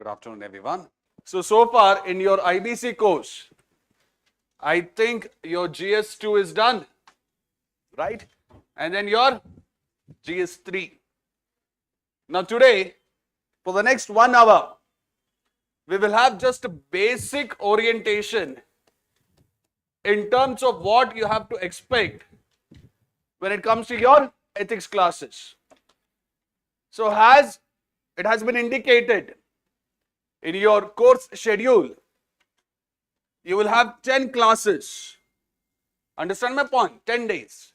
Good afternoon, everyone. So far in your IBC course, I think your GS-2 is done, right? And then your GS-3. Now today, for the next 1 hour, we will have just a basic orientation in terms of what you have to expect when it comes to your ethics classes. So it has been indicated in your course schedule, you will have 10 classes. Understand my point? 10 days.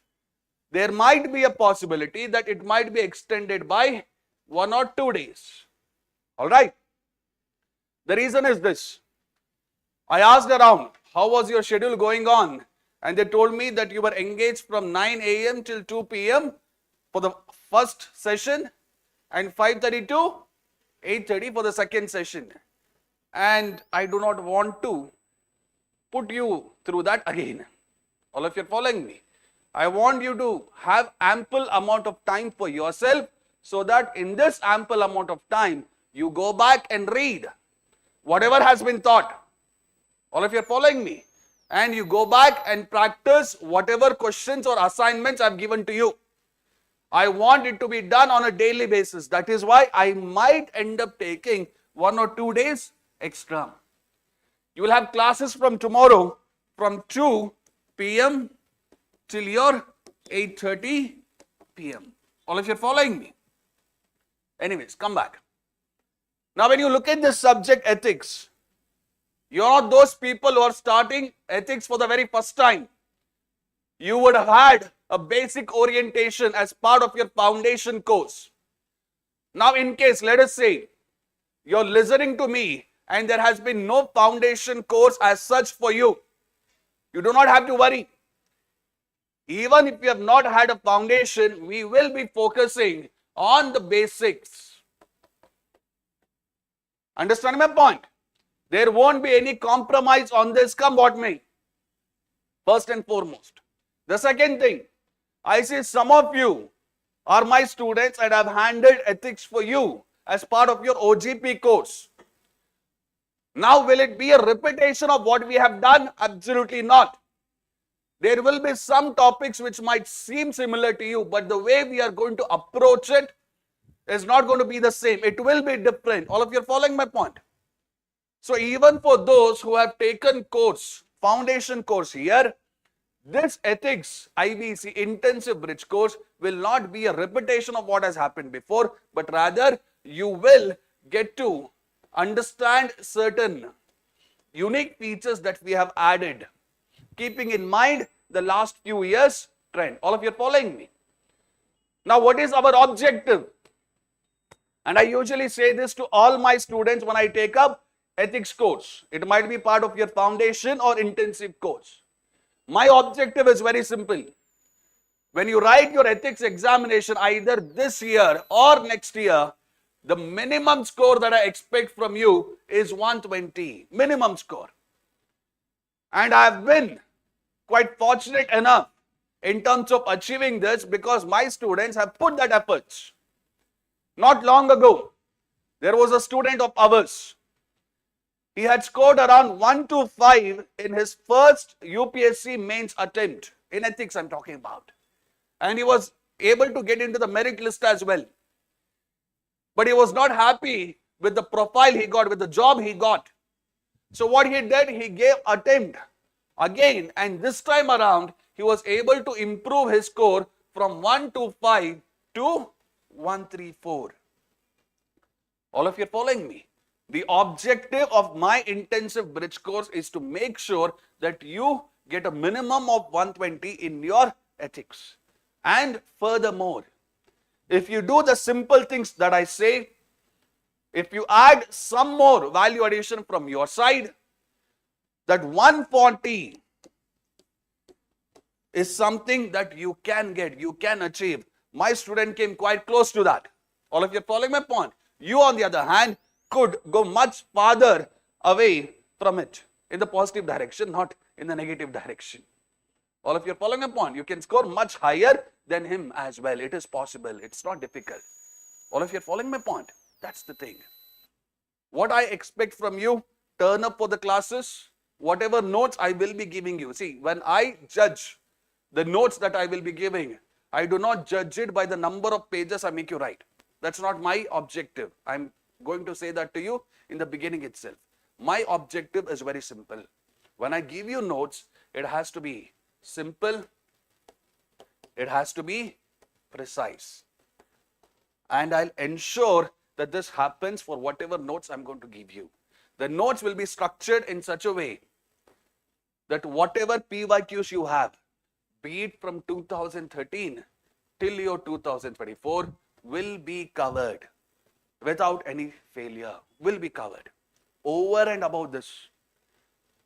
There might be a possibility that it might be extended by 1 or 2 days. Alright? The reason is this. I asked around, how was your schedule going on? And they told me that you were engaged from 9 a.m. till 2 p.m. for the first session and 5:30 to 8:30 for the second session. And I do not want to put you through that again. All of you are following me. I want you to have ample amount of time for yourself so that in this ample amount of time, you go back and read whatever has been taught. All of you are following me. And you go back and practice whatever questions or assignments I've given to you. I want it to be done on a daily basis. That is why I might end up taking 1 or 2 days extra. You will have classes from tomorrow from 2 p.m. till your 8:30 p.m. All of you are following me? Anyways, come back. Now when you look at this subject ethics, you are not those people who are starting ethics for the very first time. You would have had a basic orientation as part of your foundation course. Now in case, let us say, you're listening to me and there has been no foundation course as such for you, you do not have to worry. Even if you have not had a foundation, we will be focusing on the basics. Understand my point? There won't be any compromise on this, come what may. First and foremost. The second thing, I see some of you are my students and I've handled ethics for you as part of your OGP course. Now will it be a repetition of what we have done? Absolutely not. There will be some topics which might seem similar to you, but the way we are going to approach it is not going to be the same. It will be different. All of you are following my point? So even for those who have taken course, foundation course here, this ethics IBC intensive bridge course will not be a repetition of what has happened before, but rather you will get to understand certain unique features that we have added, keeping in mind the last few years trend. All of you are following me? Now what is our objective? And I usually say this to all my students when I take up ethics course. It might be part of your foundation or intensive course. My objective is very simple. When you write your ethics examination either this year or next year, the minimum score that I expect from you is 120. Minimum score. And I have been quite fortunate enough in terms of achieving this because my students have put that efforts. Not long ago, there was a student of ours. He had scored around 125 in his first UPSC mains attempt. In ethics I'm talking about. And he was able to get into the merit list as well. But he was not happy with the profile he got, with the job he got. So what he did, he gave attempt again, and this time around he was able to improve his score from 125 to 134. All of you are following me? The objective of my intensive bridge course is to make sure that you get a minimum of 120 in your ethics. And furthermore, if you do the simple things that I say, if you add some more value addition from your side, that 140 is something that you can get, you can achieve. My student came quite close to that. All of you are following my point? You on the other hand could go much farther away from it in the positive direction, not in the negative direction. All of you are following a point. You can score much higher than him as well. It is possible. It's not difficult. All of you are following my point. That's the thing. What I expect from you, turn up for the classes, whatever notes I will be giving you. See, when I judge the notes that I will be giving, I do not judge it by the number of pages I make you write. That's not my objective. I'm going to say that to you in the beginning itself. My objective is very simple. When I give you notes, it has to be simple, it has to be precise. And I'll ensure that this happens for whatever notes I'm going to give you. The notes will be structured in such a way that whatever PYQs you have, be it from 2013 till your 2024, will be covered without any failure, will be covered. Over and above this,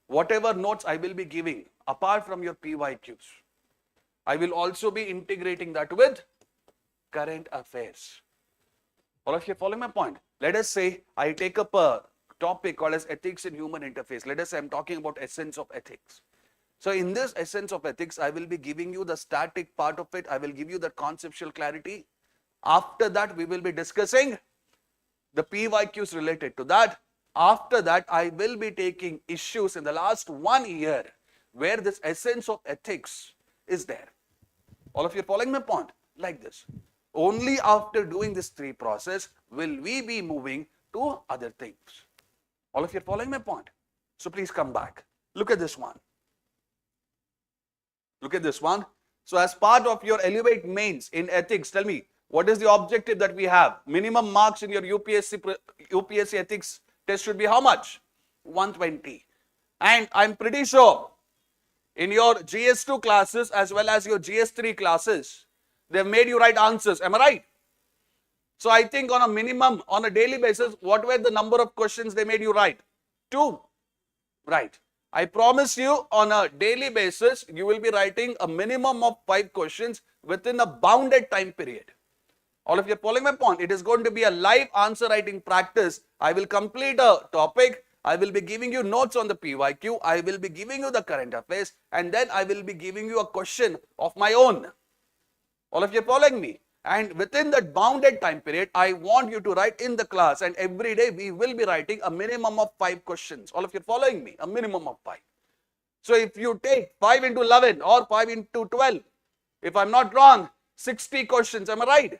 whatever notes I will be giving, apart from your PYQs, I will also be integrating that with current affairs. All of you following my point? Let us say I take up a topic called as ethics in human interface. Let us say I'm talking about essence of ethics. So in this essence of ethics, I will be giving you the static part of it. I will give you the conceptual clarity. After that, we will be discussing the PYQs related to that. After that, I will be taking issues in the last 1 year where this essence of ethics is there. All of you following my point? Like this. Only after doing this 3 process will we be moving to other things. All of you following my point? So please come back. Look at this one. Look at this one. So as part of your Elevate mains in ethics, tell me, what is the objective that we have? Minimum marks in your UPSC ethics test should be how much? 120. And I'm pretty sure in your GS2 classes as well as your GS3 classes, they've made you write answers. Am I right? So I think on a minimum, on a daily basis, what were the number of questions they made you write? 2. Right. I promise you on a daily basis, you will be writing a minimum of 5 questions within a bounded time period. All of you are following my point? It is going to be a live answer writing practice. I will complete a topic. I will be giving you notes on the PYQ. I will be giving you the current affairs. And then I will be giving you a question of my own. All of you are following me? And within that bounded time period, I want you to write in the class. And every day we will be writing a minimum of 5 questions. All of you are following me? A minimum of 5. So if you take 5 into 11 or 5 into 12, if I'm not wrong, 60 questions. Am I right?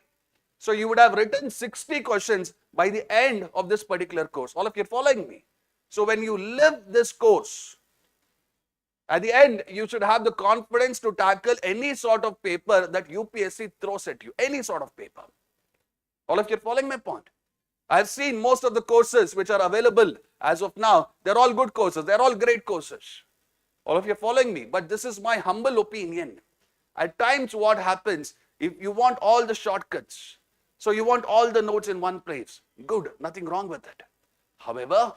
So you would have written 60 questions by the end of this particular course. All of you are following me? So when you live this course, at the end, you should have the confidence to tackle any sort of paper that UPSC throws at you. Any sort of paper. All of you are following my point? I've seen most of the courses which are available as of now. They're all good courses. They're all great courses. All of you are following me? But this is my humble opinion. At times what happens, if you want all the shortcuts, so you want all the notes in one place, good, nothing wrong with it. However,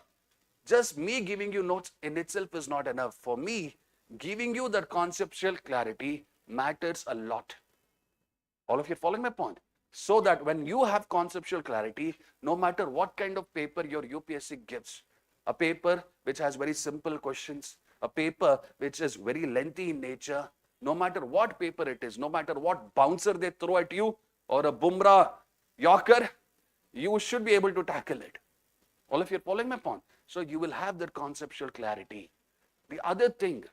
just me giving you notes in itself is not enough. For me, giving you that conceptual clarity matters a lot. All of you are following my point? So that when you have conceptual clarity, no matter what kind of paper your UPSC gives, a paper which has very simple questions, a paper which is very lengthy in nature, no matter what paper it is, no matter what bouncer they throw at you or a Bumrah Yorker, you should be able to tackle it. All of you are following my point? So you will have that conceptual clarity. The other thing,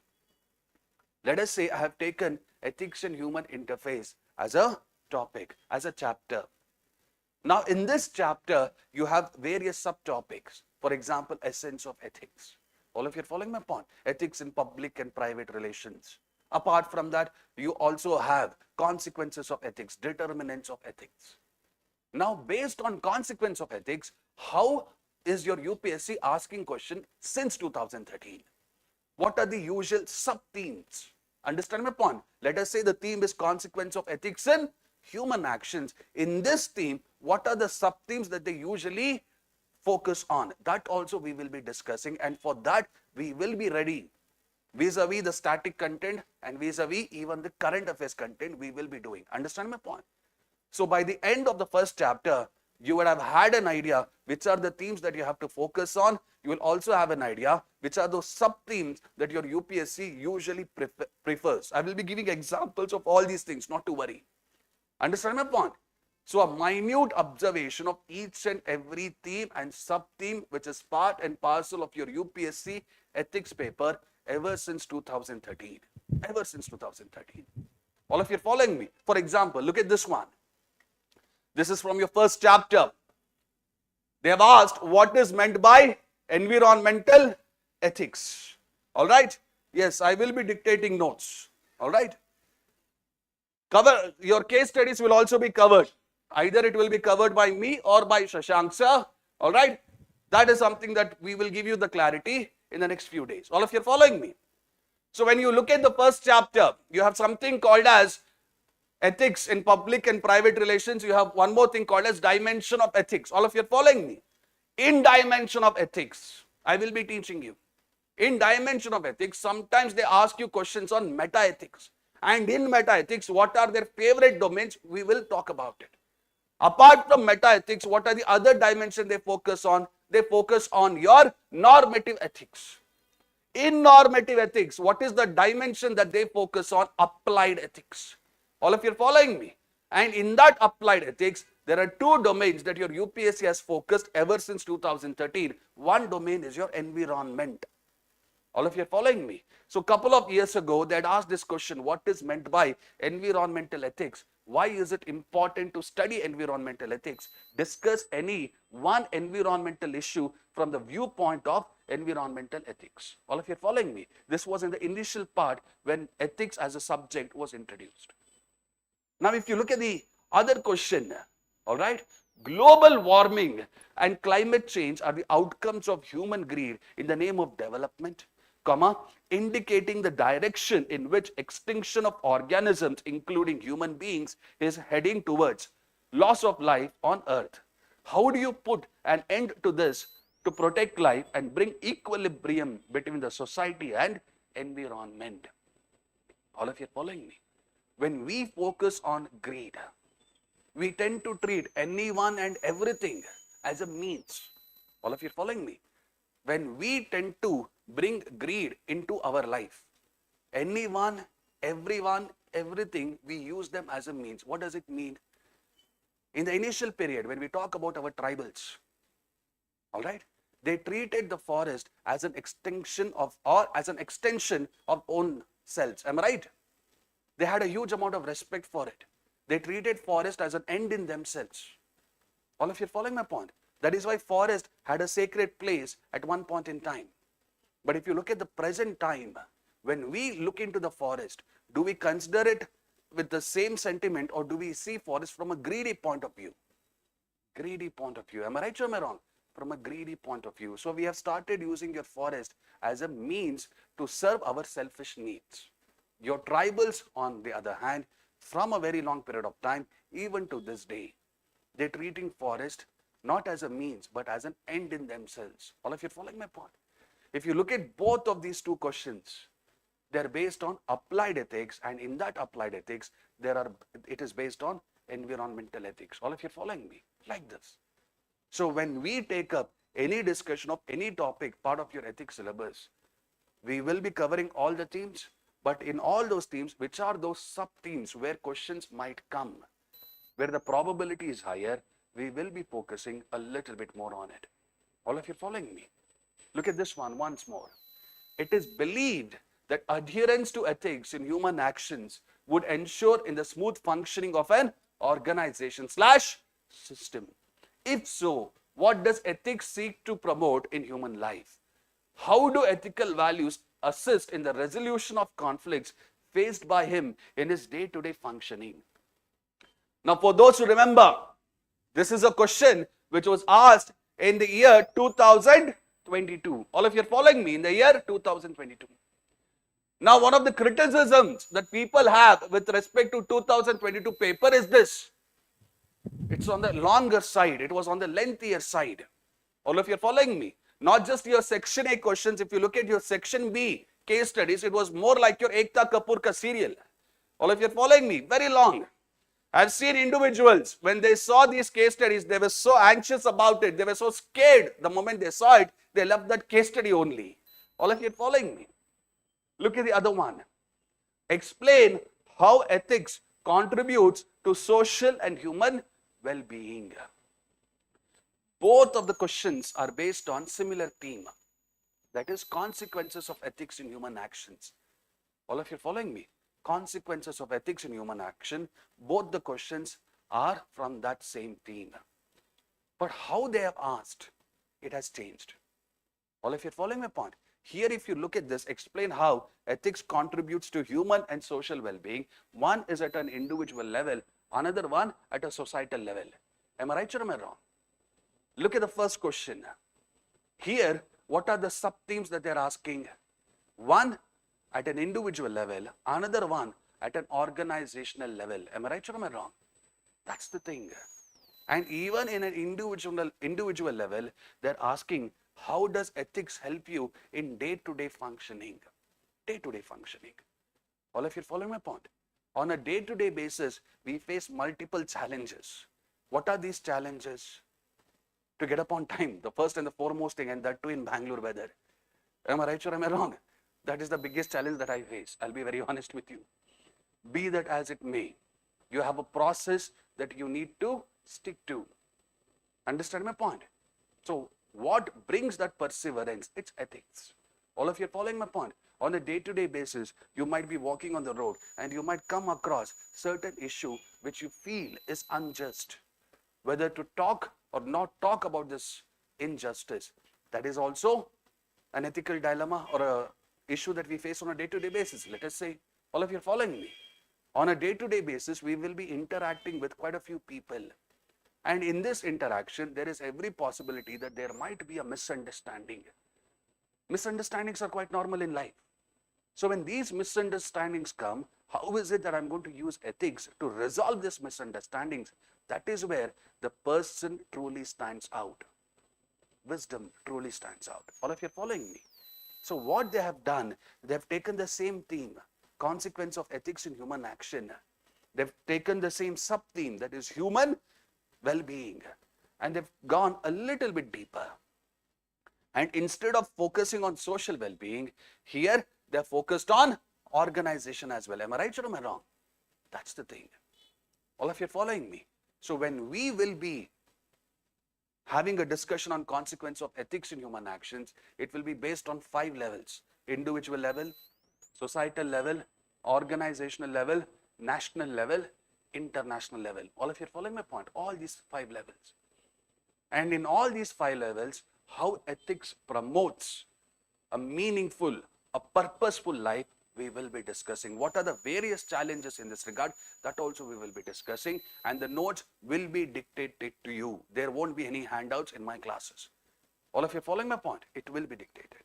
let us say I have taken ethics and human interface as a topic, as a chapter. Now in this chapter, you have various subtopics. For example, essence of ethics. All of you are following my point? Ethics in public and private relations. Apart from that, you also have consequences of ethics, determinants of ethics. Now based on consequence of ethics, how is your UPSC asking question since 2013? What are the usual sub-themes? Understand my point? Let us say the theme is consequence of ethics in human actions. In this theme, what are the sub-themes that they usually focus on? That also we will be discussing, and for that we will be ready. Vis-a-vis the static content and vis-a-vis even the current affairs content we will be doing. Understand my point? So by the end of the first chapter, you would have had an idea which are the themes that you have to focus on. You will also have an idea which are those sub-themes that your UPSC usually prefers. I will be giving examples of all these things, not to worry. Understand my point? So a minute observation of each and every theme and sub-theme which is part and parcel of your UPSC ethics paper ever since 2013. Ever since 2013. All of you are following me. For example, look at this one. This is from your first chapter. They have asked what is meant by environmental ethics. All right. Yes, I will be dictating notes. All right. Your case studies will also be covered. Either it will be covered by me or by Shashank sir. All right. That is something that we will give you the clarity in the next few days. All of you are following me. So when you look at the first chapter, you have something called as ethics in public and private relations. You have one more thing called as dimension of ethics. All of you are following me. In dimension of ethics, I will be teaching you. In dimension of ethics, sometimes they ask you questions on meta ethics. And in meta ethics, what are their favorite domains? We will talk about it. Apart from meta ethics, what are the other dimensions they focus on? They focus on your normative ethics. In normative ethics, what is the dimension that they focus on? Applied ethics. All of you are following me. And in that applied ethics, there are two domains that your UPSC has focused ever since 2013. One domain is your environment. All of you are following me. So a couple of years ago, they had asked this question, what is meant by environmental ethics? Why is it important to study environmental ethics? Discuss any one environmental issue from the viewpoint of environmental ethics. All of you are following me. This was in the initial part when ethics as a subject was introduced. Now, if you look at the other question, all right, global warming and climate change are the outcomes of human greed in the name of development, comma, indicating the direction in which extinction of organisms, including human beings, is heading towards loss of life on earth. How do you put an end to this to protect life and bring equilibrium between the society and environment? All of you are following me. When we focus on greed, we tend to treat anyone and everything as a means. All of you are following me. When we tend to bring greed into our life, anyone, everyone, everything, we use them as a means. What does it mean? In the initial period, when we talk about our tribals, all right, they treated the forest as an extension of own selves. Am I right? They had a huge amount of respect for it. They treated forest as an end in themselves. All of you are following my point. That is why forest had a sacred place at one point in time. But if you look at the present time, when we look into the forest, do we consider it with the same sentiment or do we see forest from a greedy point of view? Greedy point of view. Am I right or am I wrong? From a greedy point of view. So we have started using your forest as a means to serve our selfish needs. Your tribals, on the other hand, from a very long period of time, even to this day, they're treating forest not as a means, but as an end in themselves. All of you are following my point. If you look at both of these two questions, they're based on applied ethics, and in that applied ethics, it is based on environmental ethics. All of you are following me like this. So when we take up any discussion of any topic, part of your ethics syllabus, we will be covering all the themes. But in all those themes, which are those sub-themes where questions might come, where the probability is higher, we will be focusing a little bit more on it. All of you are following me? Look at this one once more. It is believed that adherence to ethics in human actions would ensure in the smooth functioning of an organization / system. If so, what does ethics seek to promote in human life? How do ethical values assist in the resolution of conflicts faced by him in his day-to-day functioning? Now, for those who remember, this is a question which was asked in the year 2022. All of you are following me, in the year 2022. Now, one of the criticisms that people have with respect to 2022 paper is this. It's on the longer side. It was on the lengthier side. All of you are following me. Not just your section A questions. If you look at your section B case studies, it was more like your Ekta Kapoor ka serial. All of you are following me. Very long. I've seen individuals, when they saw these case studies, they were so anxious about it. They were so scared. The moment they saw it, they left that case study only. All of you are following me. Look at the other one. Explain how ethics contributes to social and human well-being. Both of the questions are based on similar theme, that is consequences of ethics in human actions. All of you following me? Consequences of ethics in human action. Both the questions are from that same theme. But how they have asked, it has changed. All of you following my point? Here, if you look at this, explain how ethics contributes to human and social well-being. One is at an individual level, another one at a societal level. Am I right or am I wrong? Look at the first question. Here, what are the sub-themes that they're asking? One at an individual level, another one at an organizational level. Am I right or am I wrong? That's the thing. And even in an individual level, they're asking, how does ethics help you in day-to-day functioning? Day-to-day functioning. All of you following my point? On a day-to-day basis, we face multiple challenges. What are these challenges? To get up on time, the first and the foremost thing, and that too in Bangalore weather. Am I right or am I wrong? That is the biggest challenge that I face. I'll be very honest with you. Be that as it may, you have a process that you need to stick to. Understand my point? So, what brings that perseverance? It's ethics. All of you are following my point? On a day-to-day basis, you might be walking on the road and you might come across certain issue which you feel is unjust. Whether to talk or not talk about this injustice, that is also an ethical dilemma or a issue that we face on a day-to-day basis. Let us say, all of you are following me. On a day-to-day basis, we will be interacting with quite a few people. And in this interaction, there is every possibility that there might be a misunderstanding. Misunderstandings are quite normal in life. So when these misunderstandings come, how is it that I'm going to use ethics to resolve these misunderstandings? That is where the person truly stands out. Wisdom truly stands out. All of you are following me? So what they have done, they have taken the same theme, consequence of ethics in human action. They've taken the same sub-theme, that is human well-being, and they've gone a little bit deeper. And instead of focusing on social well-being, here they're focused on organization as well. Am I right or am I wrong? That's the thing. All of you are following me? So when we will be having a discussion on consequence of ethics in human actions, it will be based on 5 levels: individual level, societal level, organizational level, national level, international level. All of you are following my point? All these 5 levels. And in all these 5 levels, how ethics promotes a meaningful, a purposeful life, we will be discussing. What are the various challenges in this regard? That also we will be discussing, and the notes will be dictated to you. There won't be any handouts in my classes. All of you are following my point? It will be dictated.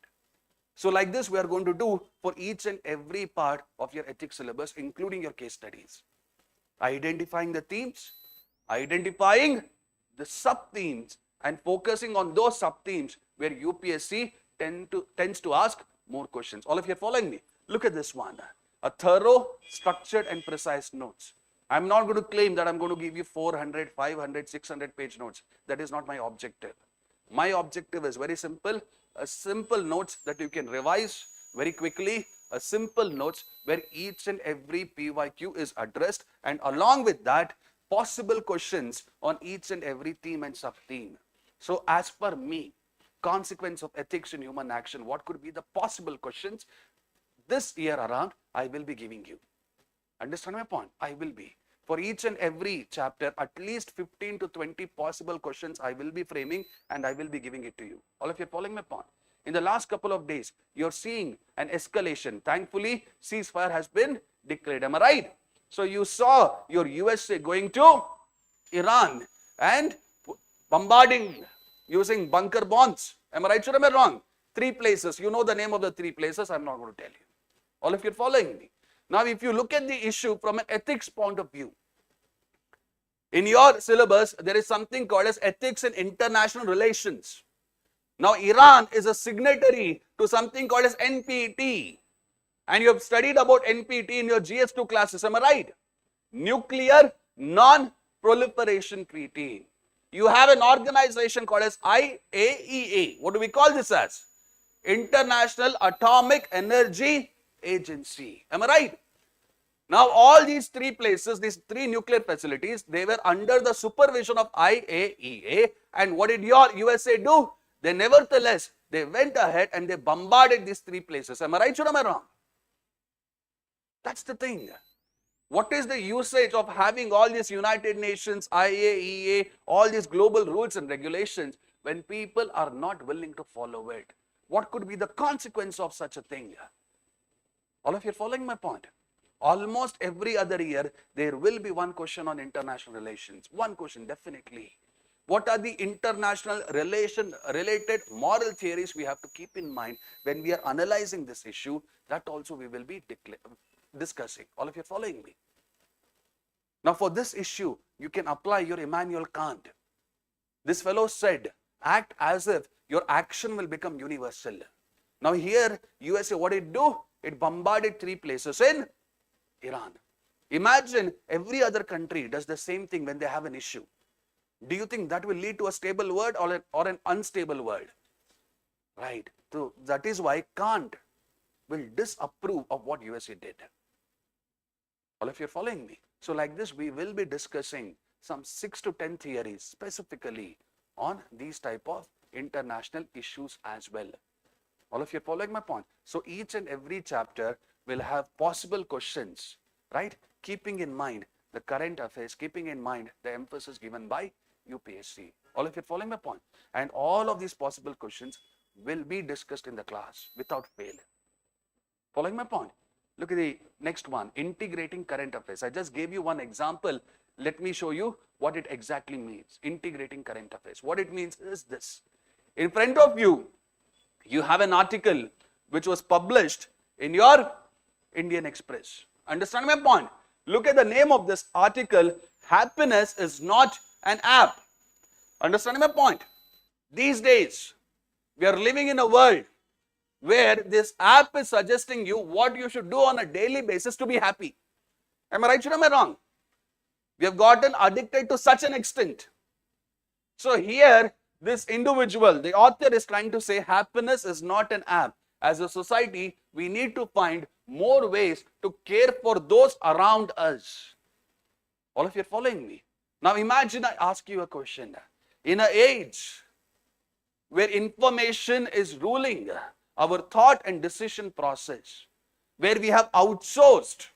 So like this, we are going to do for each and every part of your ethics syllabus, including your case studies. Identifying the themes, identifying the sub-themes, and focusing on those sub-themes where UPSC tends to ask more questions. All of you are following me? Look at this one. A thorough, structured and precise notes. I'm not going to claim that I'm going to give you 400, 500, 600 page notes. That is not my objective. My objective is very simple. A simple notes that you can revise very quickly. A simple notes where each and every PYQ is addressed, and along with that, possible questions on each and every theme and sub-theme. So as per me, consequence of ethics in human action, what could be the possible questions? This year around, I will be giving you. Understand my point? I will be. For each and every chapter, at least 15 to 20 possible questions I will be framing, and I will be giving it to you. All of you are following my point? In the last couple of days, you're seeing an escalation. Thankfully, ceasefire has been declared. Am I right? So you saw your USA going to Iran and bombarding using bunker bombs. Am I right or am I wrong? 3 places. You know the name of the 3 places. I'm not going to tell you. All of you are following me. Now, if you look at the issue from an ethics point of view, in your syllabus, there is something called as ethics and international relations. Now, Iran is a signatory to something called as NPT. And you have studied about NPT in your GS-2 classes. Am I right? Nuclear Non-Proliferation Treaty. You have an organization called as IAEA. What do we call this as? International Atomic Energy Agency. Am I right? Now, all these three places, these three nuclear facilities, they were under the supervision of IAEA. And what did your USA do? They nevertheless, they went ahead and they bombarded these three places. Am I right or am I wrong? That's the thing. What is the usage of having all these United Nations, IAEA, all these global rules and regulations when people are not willing to follow it? What could be the consequence of such a thing? All of you are following my point? Almost every other year, there will be one question on international relations. One question, definitely. What are the international related moral theories we have to keep in mind when we are analyzing this issue? That also we will be discussing. All of you are following me? Now, for this issue, you can apply your Immanuel Kant. This fellow said, act as if your action will become universal. Now, here, USA, what did it do? It bombarded three places in Iran. Imagine every other country does the same thing when they have an issue. Do you think that will lead to a stable world or an unstable world? Right. So that is why Kant will disapprove of what USA did. All of you are following me? So like this, we will be discussing some 6 to 10 theories specifically on these type of international issues as well. All of you are following my point? So each and every chapter will have possible questions, right? Keeping in mind the current affairs, keeping in mind the emphasis given by UPSC. All of you are following my point? And all of these possible questions will be discussed in the class without fail. Following my point? Look at the next one, integrating current affairs. I just gave you one example. Let me show you what it exactly means, integrating current affairs. What it means is this. In front of you, you have an article which was published in your Indian Express. Understand my point? Look at the name of this article. Happiness is not an app. Understand my point? These days, we are living in a world where this app is suggesting you what you should do on a daily basis to be happy. Am I right or am I wrong? We have gotten addicted to such an extent. So here, this individual, the author is trying to say happiness is not an app. As a society, we need to find more ways to care for those around us. All of you are following me? Now imagine I ask you a question. In an age where information is ruling our thought and decision process, where we have outsourced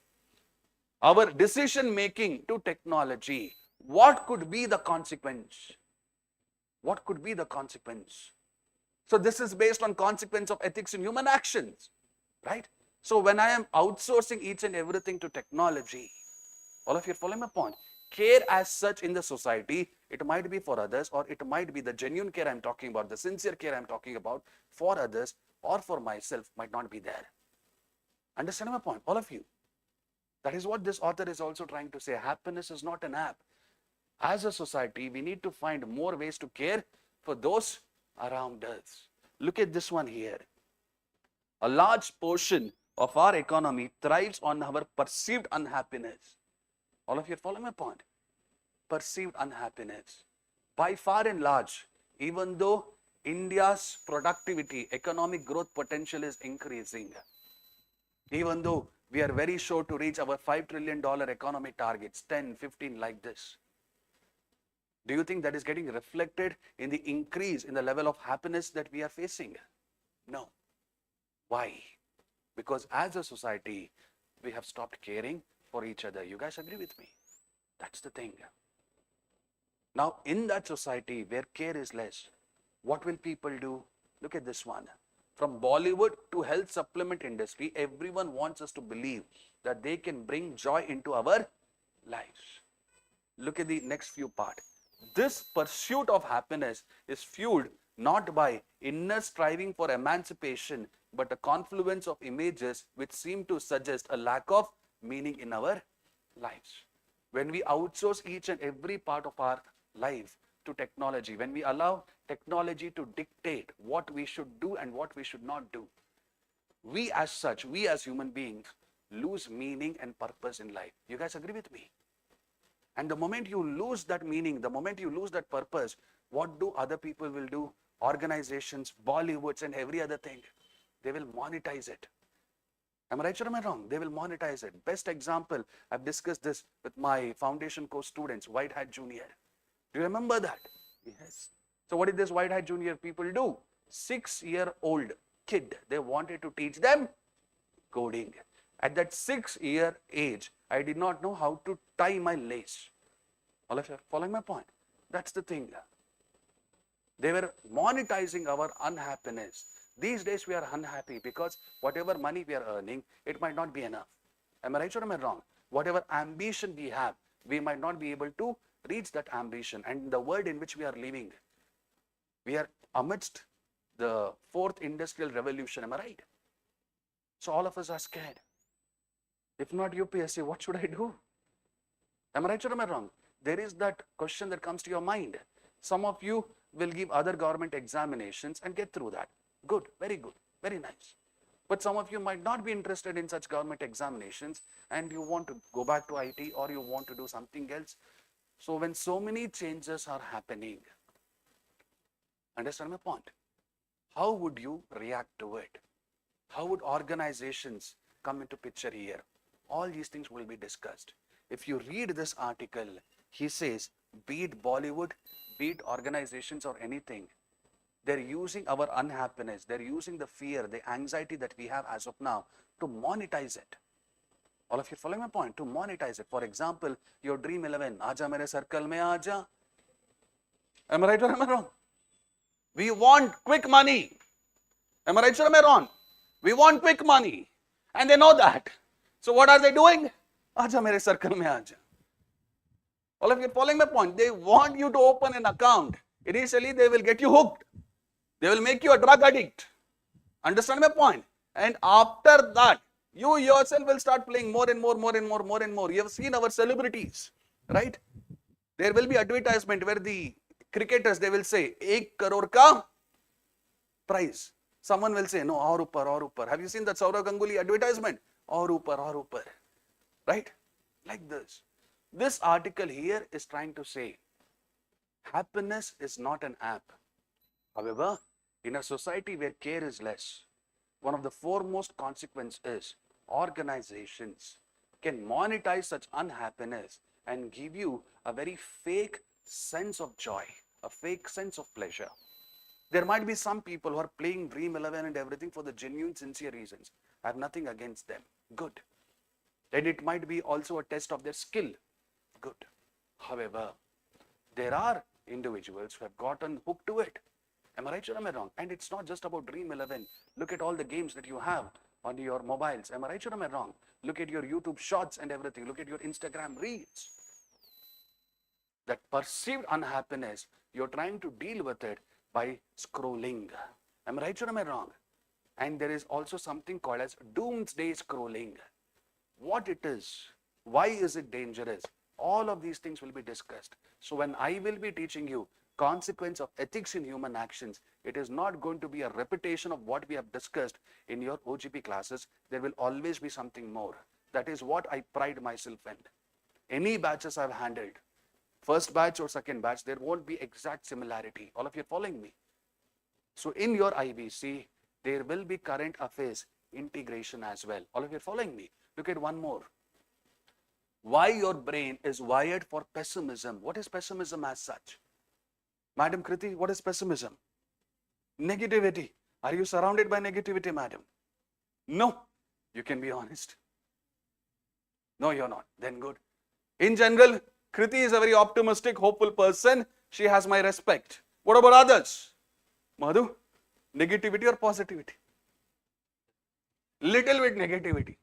our decision making to technology, what could be the consequence? What could be the consequence? So this is based on consequence of ethics in human actions, right? So when I am outsourcing each and everything to technology, all of you are following my point? Care as such in the society, it might be for others, or it might be the genuine care I'm talking about, the sincere care I'm talking about for others or for myself might not be there. Understand my point? All of you. That is what this author is also trying to say. Happiness is not an app. As a society, we need to find more ways to care for those around us. Look at this one here. A large portion of our economy thrives on our perceived unhappiness. All of you are following my point? Perceived unhappiness. By far and large, even though India's productivity, economic growth potential is increasing, even though we are very sure to reach our $5 trillion economy targets, 10, 15 like this, do you think that is getting reflected in the increase in the level of happiness that we are facing? No. Why? Because as a society, we have stopped caring for each other. You guys agree with me? That's the thing. Now, in that society where care is less, what will people do? Look at this one. From Bollywood to health supplement industry, everyone wants us to believe that they can bring joy into our lives. Look at the next few part. This pursuit of happiness is fueled not by inner striving for emancipation, but a confluence of images which seem to suggest a lack of meaning in our lives. When we outsource each and every part of our life to technology, when we allow technology to dictate what we should do and what we should not do, we as such, we as human beings, lose meaning and purpose in life. You guys agree with me? And the moment you lose that meaning, the moment you lose that purpose, what do other people will do? Organizations, Bollywoods and every other thing, they will monetize it. Am I right or am I wrong? They will monetize it. Best example, I've discussed this with my foundation course students, White Hat Junior. Do you remember that? Yes. So what did this White Hat Junior people do? 6-year-old kid, they wanted to teach them coding. At that 6-year age, I did not know how to tie my lace. All of you are following my point? That's the thing. They were monetizing our unhappiness. These days we are unhappy because whatever money we are earning, it might not be enough. Am I right or am I wrong? Whatever ambition we have, we might not be able to reach that ambition. And the world in which we are living, we are amidst the 4th industrial revolution. Am I right? So all of us are scared. If not UPSC, what should I do? Am I right or am I wrong? There is that question that comes to your mind. Some of you will give other government examinations and get through that. Good, very nice. But some of you might not be interested in such government examinations and you want to go back to IT or you want to do something else. So when so many changes are happening, understand my point? How would you react to it? How would organizations come into picture here? All these things will be discussed. If you read this article, he says, be it Bollywood, be it organizations or anything, they're using our unhappiness, they're using the fear, the anxiety that we have as of now to monetize it. All of you following my point? To monetize it. For example, your Dream 11, Aaja mere circle mein aaja. Am I right or am I wrong? We want quick money. Am I right or am I wrong? We want quick money. And they know that. So what are they doing? Aaja mere circle mein aaja. All of you are following my point? They want you to open an account. Initially, they will get you hooked. They will make you a drug addict. Understand my point? And after that, you yourself will start playing more and more. You have seen our celebrities, right? There will be advertisement where the cricketers, they will say, 1 crore ka prize. Someone will say, no, aur upar. Have you seen that Saurav Ganguly advertisement? Aur upar. Right? Like this. This article here is trying to say, happiness is not an app. However, in a society where care is less, one of the foremost consequences is organizations can monetize such unhappiness and give you a very fake sense of joy, a fake sense of pleasure. There might be some people who are playing Dream 11 and everything for the genuine, sincere reasons. I have nothing against them. Good. And it might be also a test of their skill. Good. However, there are individuals who have gotten hooked to it. Am I right or am I wrong? And it's not just about Dream 11. Look at all the games that you have on your mobiles. Am I right or am I wrong? Look at your YouTube shorts and everything. Look at your Instagram reels. That perceived unhappiness, you're trying to deal with it by scrolling. Am I right or am I wrong? And there is also something called as doomsday scrolling. What it is, why is it dangerous? All of these things will be discussed. So when I will be teaching you consequence of ethics in human actions, it is not going to be a repetition of what we have discussed in your OGP classes. There will always be something more. That is what I pride myself in. Any batches I've handled, first batch or second batch, there won't be exact similarity. All of you are following me. So in your IBC, there will be current affairs integration as well. All of you are following me. Look at one more. Why your brain is wired for pessimism. What is pessimism as such? Madam Kriti, what is pessimism? Negativity. Are you surrounded by negativity, madam? No. You can be honest. No, you're not. Then good. In general, Kriti is a very optimistic, hopeful person. She has my respect. What about others? Madhu, negativity or positivity? Little bit negativity.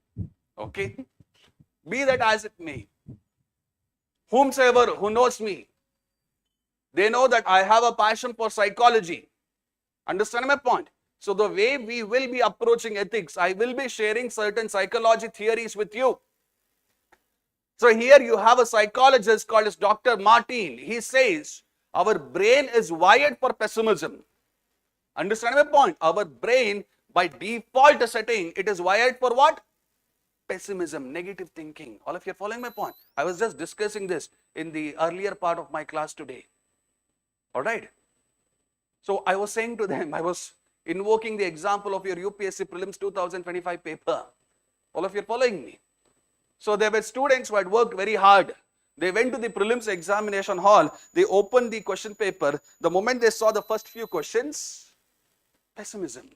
Okay. Be that as it may. Whomsoever who knows me, they know that I have a passion for psychology. Understand my point? So the way we will be approaching ethics, I will be sharing certain psychology theories with you. So here you have a psychologist called as Dr. Martin. He says our brain is wired for pessimism. Understand my point? Our brain by default setting, it is wired for what? Pessimism, negative thinking. All of you are following my point? I was just discussing this in the earlier part of my class today. All right. So I was saying to them, I was invoking the example of your UPSC Prelims 2025 paper. All of you are following me? So there were students who had worked very hard. They went to the prelims examination hall. They opened the question paper. The moment they saw the first few questions, pessimism.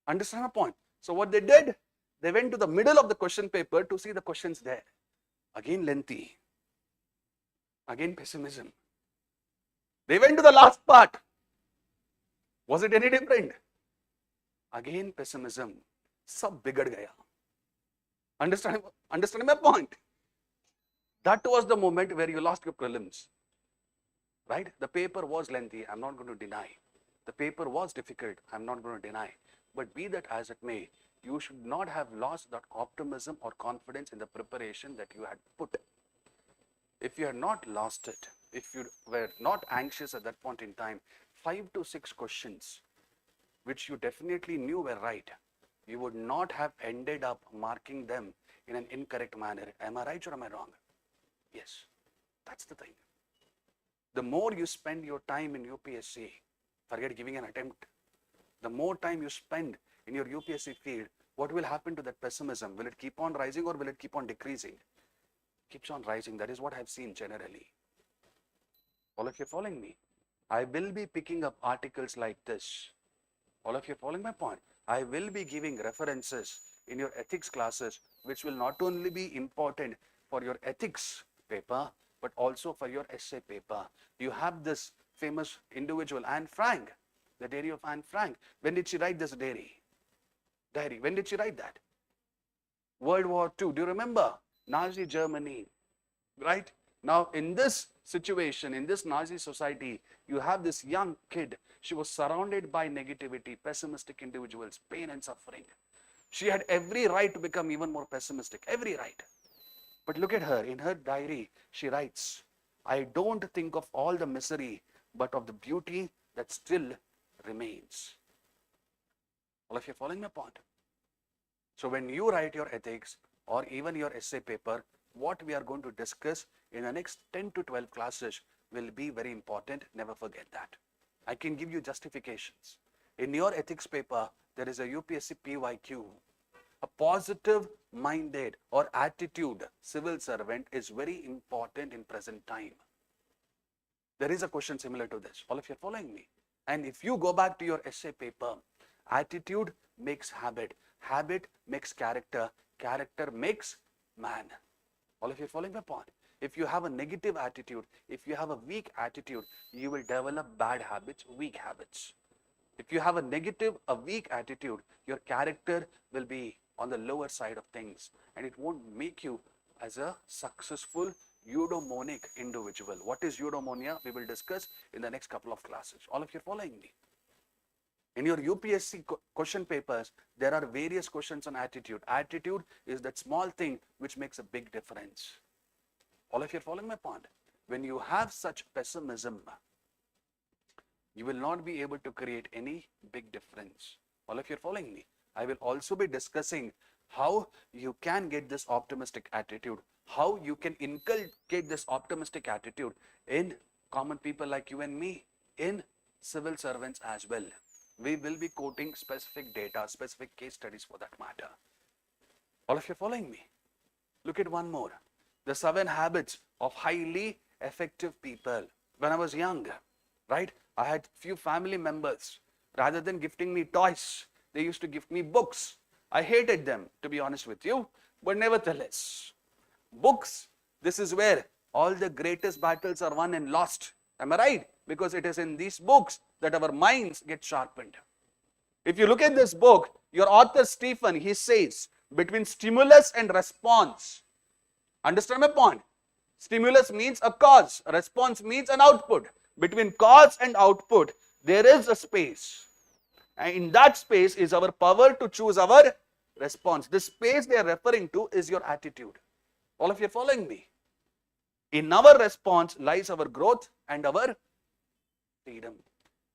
Understand my point? So what they did, they went to the middle of the question paper to see the questions there. Again lengthy. Again pessimism. They went to the last part. Was it any different? Again pessimism. Sab bigad gaya. Understand my point? That was the moment where you lost your prelims. Right? The paper was lengthy. I'm not going to deny. The paper was difficult. I'm not going to deny. But be that as it may, you should not have lost that optimism or confidence in the preparation that you had put. If you had not lost it, if you were not anxious at that point in time, 5 to 6 questions which you definitely knew were right, you would not have ended up marking them in an incorrect manner. Am I right or am I wrong? Yes, that's the thing. The more you spend your time in UPSC, forget giving an attempt, the more time you spend in your UPSC field, what will happen to that pessimism? Will it keep on rising or will it keep on decreasing? Keeps on rising. That is what I've seen generally. All of you are following me? I will be picking up articles like this. All of you are following my point? I will be giving references in your ethics classes, which will not only be important for your ethics paper, but also for your essay paper. You have this famous individual, Anne Frank, the diary of Anne Frank. When did she write this diary? When did she write that? World War II. Do you remember? Nazi Germany, right? Now, in this situation, in this Nazi society, you have this young kid. She was surrounded by negativity, pessimistic individuals, pain and suffering. She had every right to become even more pessimistic, every right. But look at her. In her diary, she writes, I don't think of all the misery, but of the beauty that still remains. All of you following my point? So when you write your ethics or even your essay paper, what we are going to discuss in the next 10 to 12 classes will be very important. Never forget that. I can give you justifications. In your ethics paper, there is a UPSC PYQ. A positive minded or attitude civil servant is very important in present time. There is a question similar to this. All of you are following me? And if you go back to your essay paper, attitude makes habit. Habit makes character. Character makes man. All of you are following my point? If you have a negative attitude, if you have a weak attitude, you will develop bad habits, weak habits. If you have a negative, a weak attitude, your character will be on the lower side of things and it won't make you as a successful eudaimonic individual. What is eudaimonia? We will discuss in the next couple of classes. All of you are following me? In your UPSC question papers, there are various questions on attitude. Attitude is that small thing which makes a big difference. All of you are following my point? When you have such pessimism, you will not be able to create any big difference. All of you are following me? I will also be discussing how you can get this optimistic attitude, how you can inculcate this optimistic attitude in common people like you and me, in civil servants as well. We will be quoting specific data, specific case studies for that matter. All of you are following me? Look at one more. The 7 habits of highly effective people. When I was young, right, I had few family members. Rather than gifting me toys, they used to gift me books. I hated them, to be honest with you, but nevertheless, books, this is where all the greatest battles are won and lost. Am I right? Because it is in these books that our minds get sharpened. If you look at this book, your author Stephen, he says, between stimulus and response. Understand my point? Stimulus means a cause. Response means an output. Between cause and output, there is a space. And in that space is our power to choose our response. This space they are referring to is your attitude. All of you are following me? In our response lies our growth and our freedom.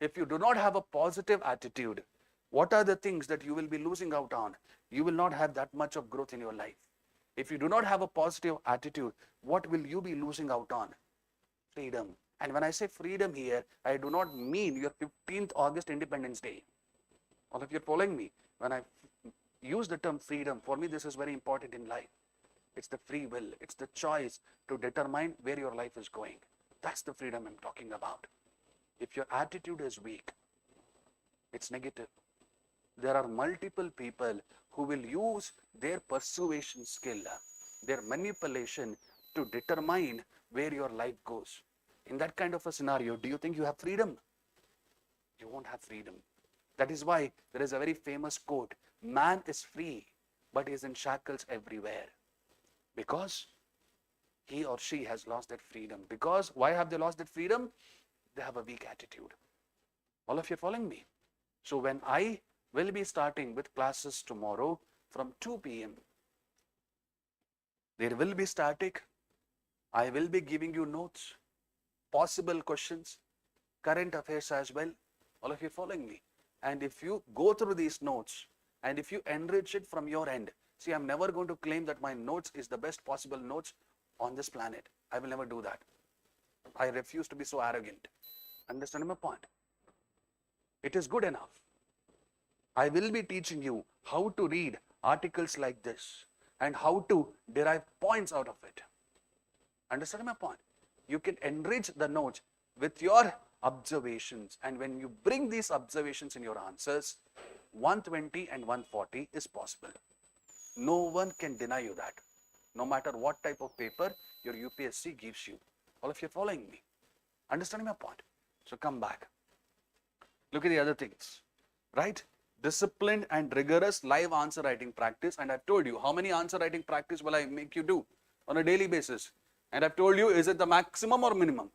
If you do not have a positive attitude, what are the things that you will be losing out on? You will not have that much of growth in your life. If you do not have a positive attitude, what will you be losing out on? Freedom. And when I say freedom here, I do not mean your 15th August Independence Day. All of you are following me? When use the term freedom. For me, this is very important in life. It's the free will. It's the choice to determine where your life is going. That's the freedom I'm talking about. If your attitude is weak, it's negative. There are multiple people who will use their persuasion skill, their manipulation to determine where your life goes. In that kind of a scenario, do you think you have freedom? You won't have freedom. That is why there is a very famous quote, man is free, but is in shackles everywhere. Because he or she has lost that freedom. Because why have they lost that freedom? They have a weak attitude. All of you are following me? So when I will be starting with classes tomorrow from 2 p.m. There will be static. I will be giving you notes, possible questions, current affairs as well. All of you are following me? And if you go through these notes and if you enrich it from your end, see, I'm never going to claim that my notes is the best possible notes on this planet. I will never do that. I refuse to be so arrogant. Understand my point? It is good enough. I will be teaching you how to read articles like this and how to derive points out of it. Understand my point? You can enrich the notes with your observations, and when you bring these observations in your answers, 120 and 140 is possible. No one can deny you that, no matter what type of paper your UPSC gives you. All of you are following me? Understanding my point? So come back. Look at the other things, right? Disciplined and rigorous live answer writing practice. And I've told you, how many answer writing practice will I make you do on a daily basis? And I've told you, is it the maximum or minimum?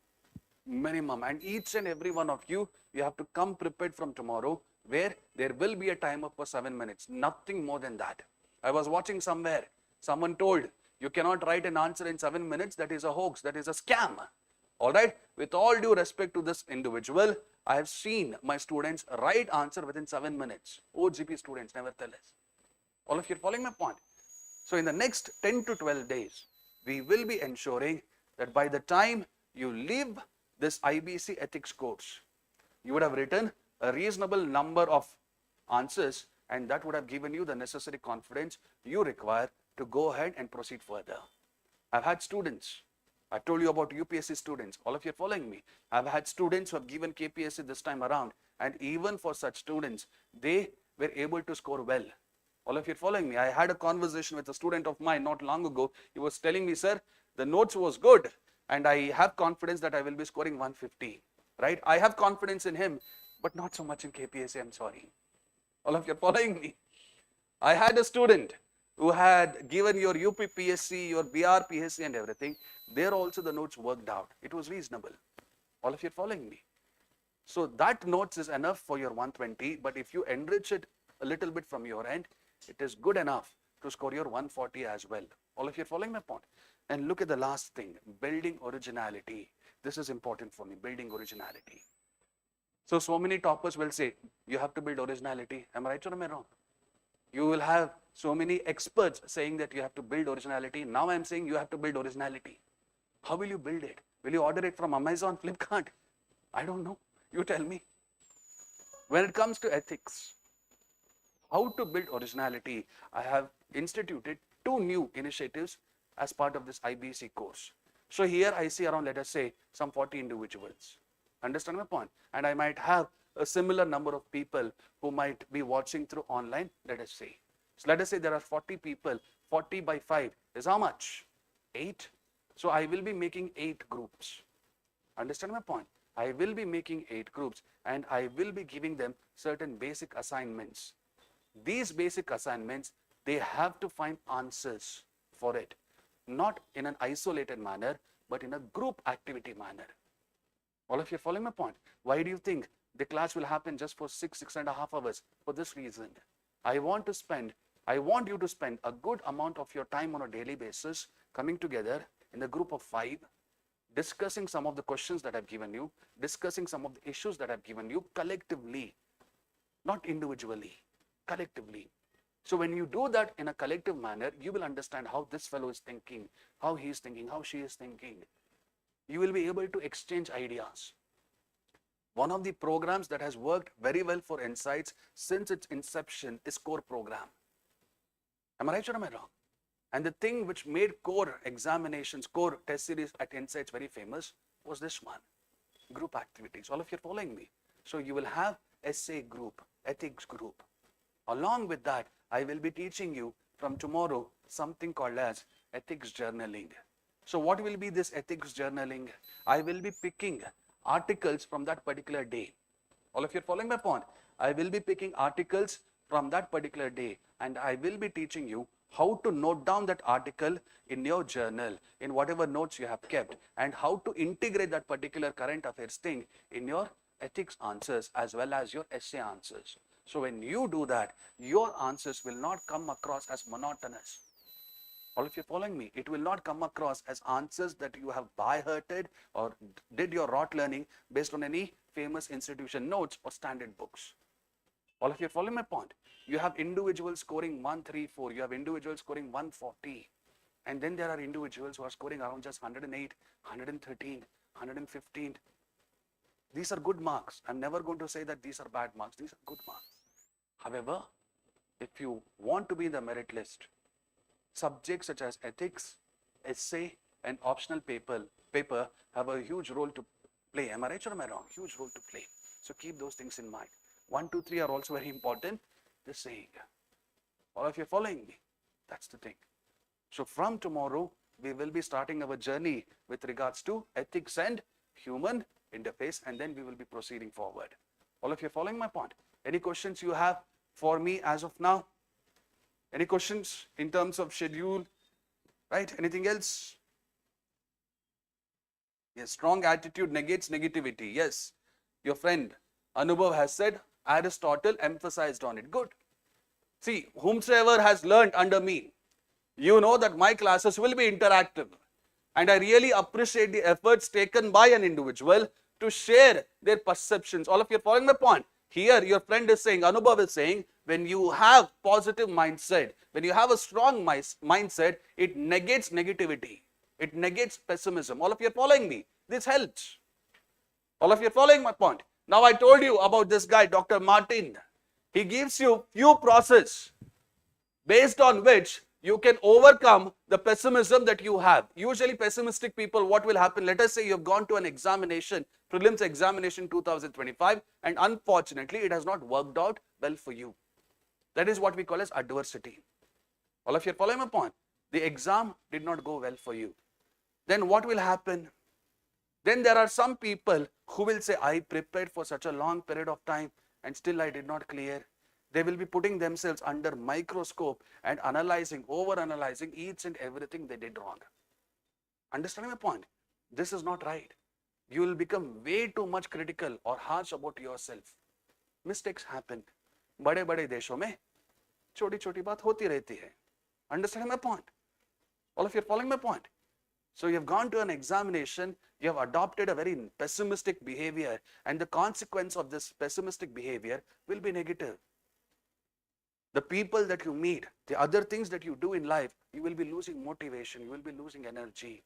Minimum. And each and every one of you, you have to come prepared from tomorrow, where there will be a timer for 7 minutes. Nothing more than that. I was watching somewhere, someone told, you cannot write an answer in 7 minutes. That is a hoax. That is a scam. All right. With all due respect to this individual, I have seen my students write answer within 7 minutes. OGP students, never tell us. All of you are following my point? So in the next 10 to 12 days, we will be ensuring that by the time you leave this IBC ethics course, you would have written a reasonable number of answers, and that would have given you the necessary confidence you require to go ahead and proceed further. I've had students, I told you about UPSC students, all of you are following me. I've had students who have given KPSC this time around, and even for such students, they were able to score well. All of you are following me. I had a conversation with a student of mine not long ago. He was telling me, sir, the notes was good, and I have confidence that I will be scoring 150, right? I have confidence in him, but not so much in KPSC, I'm sorry. All of you are following me. I had a student who had given your UPPSC, your BRPSC and everything. There also the notes worked out. It was reasonable. All of you are following me. So that notes is enough for your 120, but if you enrich it a little bit from your end, it is good enough to score your 140 as well. All of you are following my point? And look at the last thing, building originality. This is important for me, building originality. So many toppers will say, you have to build originality. Am I right or am I wrong? You will have so many experts saying that you have to build originality. Now I'm saying you have to build originality. How will you build it? Will you order it from Amazon, Flipkart? I don't know. You tell me. When it comes to ethics, how to build originality, I have instituted 2 new initiatives as part of this IBC course. So here I see around, let us say, some 40 individuals. Understand my point? And I might have a similar number of people who might be watching through online, let us say. So let us say there are 40 people, 40 by 5 is how much? 8. So I will be making 8 groups. Understand my point? I will be making 8 groups, and I will be giving them certain basic assignments. These basic assignments, they have to find answers for it, not in an isolated manner, but in a group activity manner. All of you are following my point? Why do you think the class will happen just for 6.5 hours? For this reason. I want you to spend a good amount of your time on a daily basis coming together in a group of 5, discussing some of the questions that I've given you, discussing some of the issues that I've given you collectively, not individually, collectively. So when you do that in a collective manner, you will understand how this fellow is thinking, how he is thinking, how she is thinking. You will be able to exchange ideas. One of the programs that has worked very well for Insights since its inception is core program. Am I right or am I wrong? And the thing which made core examinations, core test series at Insights very famous was this one, group activities. All of you are following me. So you will have essay group, ethics group. Along with that, I will be teaching you from tomorrow something called as ethics journaling. So what will be this ethics journaling? I will be picking articles from that particular day. All of you are following my point. I will be picking articles from that particular day, and I will be teaching you how to note down that article in your journal, in whatever notes you have kept, and how to integrate that particular current affairs thing in your ethics answers as well as your essay answers. So when you do that, your answers will not come across as monotonous. All of you following me? It will not come across as answers that you have by-hearted or did your rote learning based on any famous institution notes or standard books. All of you following my point? You have individuals scoring 134, you have individuals scoring 140, and then there are individuals who are scoring around just 108, 113, 115. These are good marks. I'm never going to say that these are bad marks. These are good marks. However, if you want to be in the merit list, subjects such as ethics, essay, and optional paper have a huge role to play. Am I right or am I wrong? Huge role to play. So keep those things in mind. 1, 2, 3 are also very important. The saying. All of you are following me? That's the thing. So from tomorrow, we will be starting our journey with regards to ethics and human interface, and then we will be proceeding forward. All of you are following my point? Any questions you have for me as of now? Any questions in terms of schedule, right? Anything else? Yes, strong attitude negates negativity. Yes, your friend Anubhav has said, Aristotle emphasized on it. Good. See, whomsoever has learned under me, you know that my classes will be interactive. And I really appreciate the efforts taken by an individual to share their perceptions. All of you are following my point. Here, your friend is saying, Anubhav is saying, when you have positive mindset, when you have a strong mindset, it negates negativity. It negates pessimism. All of you are following me. This helps. All of you are following my point. Now, I told you about this guy, Dr. Martin. He gives you few process based on which you can overcome the pessimism that you have. Usually pessimistic people, what will happen? Let us say you have gone to an examination, prelims examination 2025, and unfortunately it has not worked out well for you. That is what we call as adversity. All of you are following my point? The exam did not go well for you. Then what will happen? Then there are some people who will say, I prepared for such a long period of time and still I did not clear. They will be putting themselves under microscope and analyzing, over-analyzing each and everything they did wrong. Understanding my point? This is not right. You will become way too much critical or harsh about yourself. Mistakes happen. बड़े-बड़े देशों में छोटी-छोटी बात होती रहती है. Understanding my point? All of you are following my point? So you have gone to an examination, you have adopted a very pessimistic behavior, and the consequence of this pessimistic behavior will be negative. The people that you meet, the other things that you do in life, you will be losing motivation, you will be losing energy.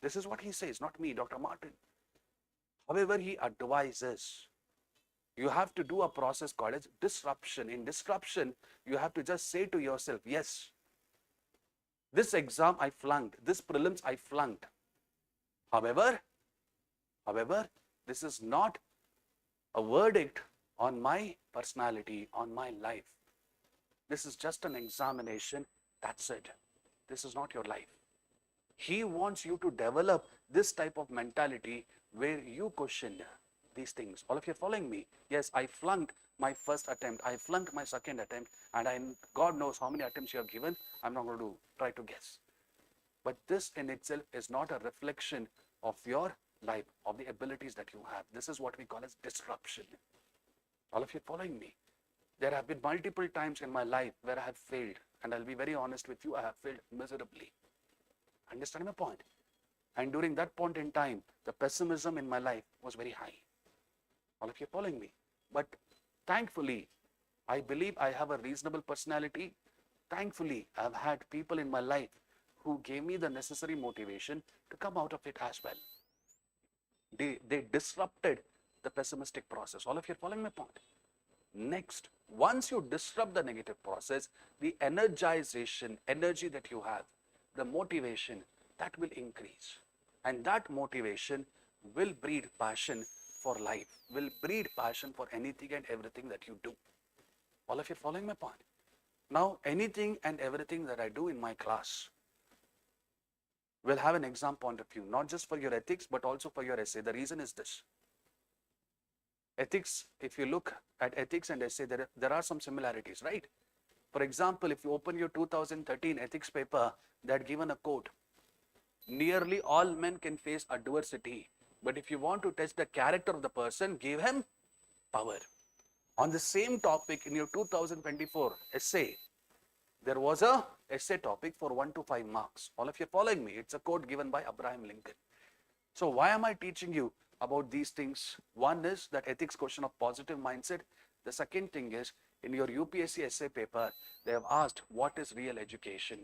This is what he says, not me, Dr. Martin. However, he advises, you have to do a process called as disruption. In disruption, you have to just say to yourself, yes, this exam I flunked, this prelims I flunked. However, this is not a verdict on my personality, on my life. This is just an examination, that's it. This is not your life. He wants you to develop this type of mentality where you question these things. All of you are following me? Yes, I flunked my first attempt, I flunked my second attempt, and God knows how many attempts you have given. I'm not going to try to guess. But this in itself is not a reflection of your life, of the abilities that you have. This is what we call as disruption. All of you are following me? There have been multiple times in my life where I have failed, and I'll be very honest with you, I have failed miserably. Understand my point? And during that point in time, the pessimism in my life was very high. All of you are following me? But thankfully, I believe I have a reasonable personality. Thankfully, I've had people in my life who gave me the necessary motivation to come out of it as well. They disrupted the pessimistic process. All of you are following my point? Next, once you disrupt the negative process, the energization, energy that you have, the motivation, that will increase. And that motivation will breed passion for life, will breed passion for anything and everything that you do. All of you following my point? Now, anything and everything that I do in my class will have an exam point of view, not just for your ethics, but also for your essay. The reason is this. Ethics, if you look at ethics and essay, there are some similarities, right? For example, if you open your 2013 ethics paper, they had given a quote. Nearly all men can face adversity, but if you want to test the character of the person, give him power. On the same topic in your 2024 essay, there was a essay topic for 1 to 5 marks. All of you following me? It's a quote given by Abraham Lincoln. So why am I teaching you about these things? One is that ethics question of positive mindset. The second thing is, in your UPSC essay paper, they have asked, what is real education?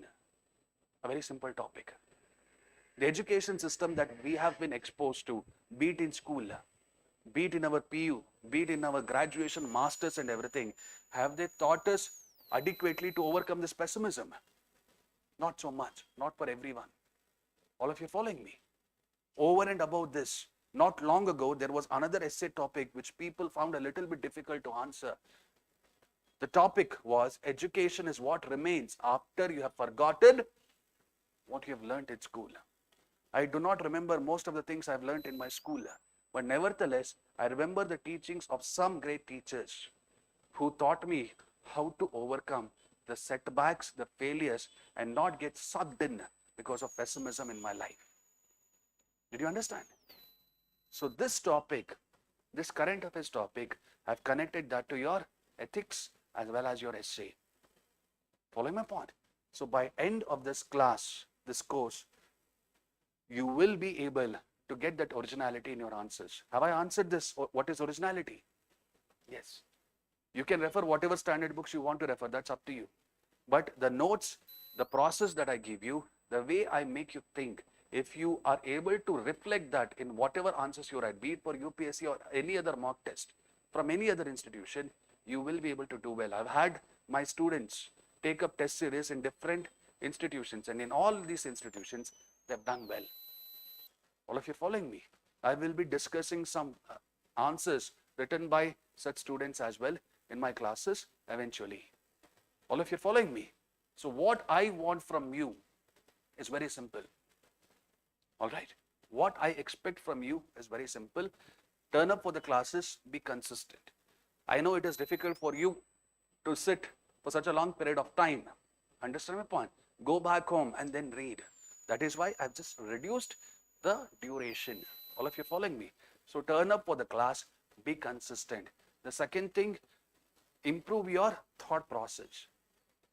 A very simple topic. The education system that we have been exposed to, be it in school, be it in our PU, be it in our graduation, masters and everything, have they taught us adequately to overcome this pessimism? Not so much, not for everyone. All of you following me? Over and above this, not long ago, there was another essay topic which people found a little bit difficult to answer. The topic was, education is what remains after you have forgotten what you have learnt in school. I do not remember most of the things I have learnt in my school, but nevertheless, I remember the teachings of some great teachers who taught me how to overcome the setbacks, the failures, and not get sucked in because of pessimism in my life. Did you understand? So this topic, this current affairs topic, I've connected that to your ethics as well as your essay. Following my point? So by end of this class, this course, you will be able to get that originality in your answers. Have I answered this? What is originality? Yes. You can refer whatever standard books you want to refer, that's up to you. But the notes, the process that I give you, the way I make you think, if you are able to reflect that in whatever answers you write, be it for UPSC or any other mock test from any other institution, you will be able to do well. I've had my students take up test series in different institutions, and in all these institutions, they've done well. All of you following me? I will be discussing some answers written by such students as well in my classes eventually. All of you following me? So what I want from you is very simple. All right. What I expect from you is very simple. Turn up for the classes, be consistent. I know it is difficult for you to sit for such a long period of time. Understand my point? Go back home and then read. That is why I've just reduced the duration. All of you following me? So turn up for the class, be consistent. The second thing, improve your thought process.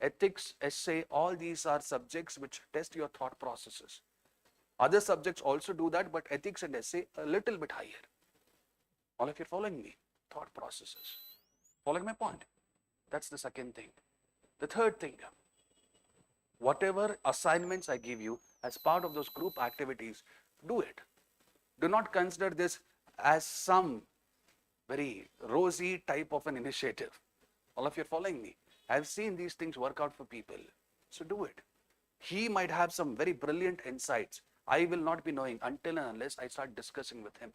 Ethics, essay, all these are subjects which test your thought processes. Other subjects also do that, but ethics and essay a little bit higher. All of you following me? Thought processes. Following my point? That's the second thing. The third thing, whatever assignments I give you as part of those group activities, do it. Do not consider this as some very rosy type of an initiative. All of you are following me? I've seen these things work out for people. So do it. He might have some very brilliant insights. I will not be knowing until and unless I start discussing with him.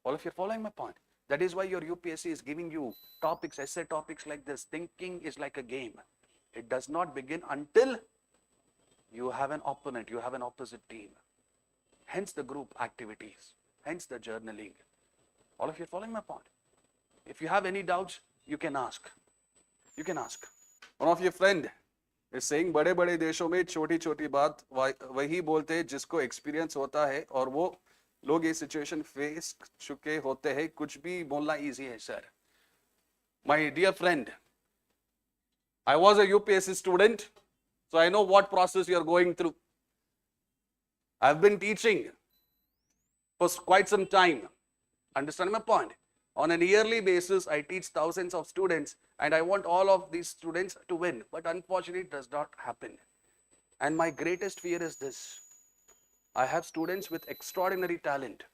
All of you are following my point? That is why your UPSC is giving you topics, essay topics like this. Thinking is like a game. It does not begin until you have an opponent, you have an opposite team. Hence the group activities, hence the journaling. All of you are following my point? If you have any doubts, you can ask. You can ask. One of your friend is saying, बड़े बड़े देशों में छोटी छोटी बात वही बोलते हैं जिसको एक्सपीरियंस होता है और वो लोग ये सिचुएशन फेस चुके होते हैं, कुछ भी बोलना इजी है sir. My dear friend, I was a UPSC student, so I know what process you are going through. I've been teaching for quite some time. Understand my point? On a yearly basis, I teach thousands of students and I want all of these students to win. But unfortunately, it does not happen. And my greatest fear is this. I have students with extraordinary talent,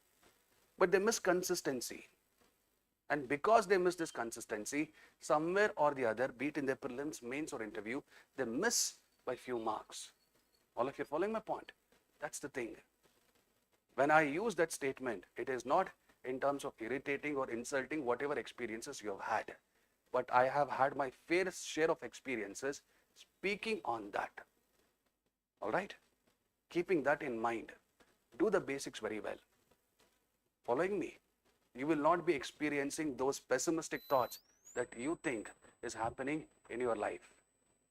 but they miss consistency. And because they miss this consistency, somewhere or the other, be it in their prelims, mains or interview, they miss by few marks. All of you following my point? That's the thing. When I use that statement, it is not in terms of irritating or insulting whatever experiences you have had. But I have had my fair share of experiences speaking on that. All right? Keeping that in mind, do the basics very well. Following me? You will not be experiencing those pessimistic thoughts that you think is happening in your life.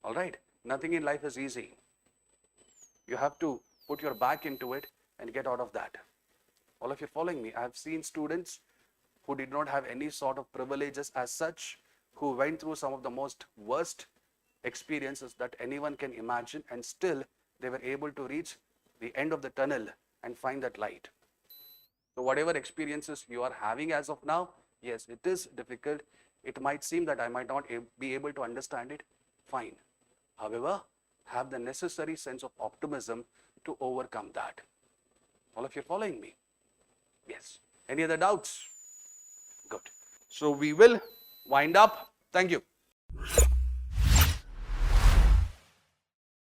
All right? Nothing in life is easy. You have to put your back into it and get out of that. All of you following me? I have seen students who did not have any sort of privileges as such, who went through some of the most worst experiences that anyone can imagine, and still they were able to reach the end of the tunnel and find that light. So whatever experiences you are having as of now, yes, it is difficult. It might seem that I might not be able to understand it. Fine. However, have the necessary sense of optimism to overcome that. All of you following me? Yes. Any other doubts? Good. So we will wind up. Thank you.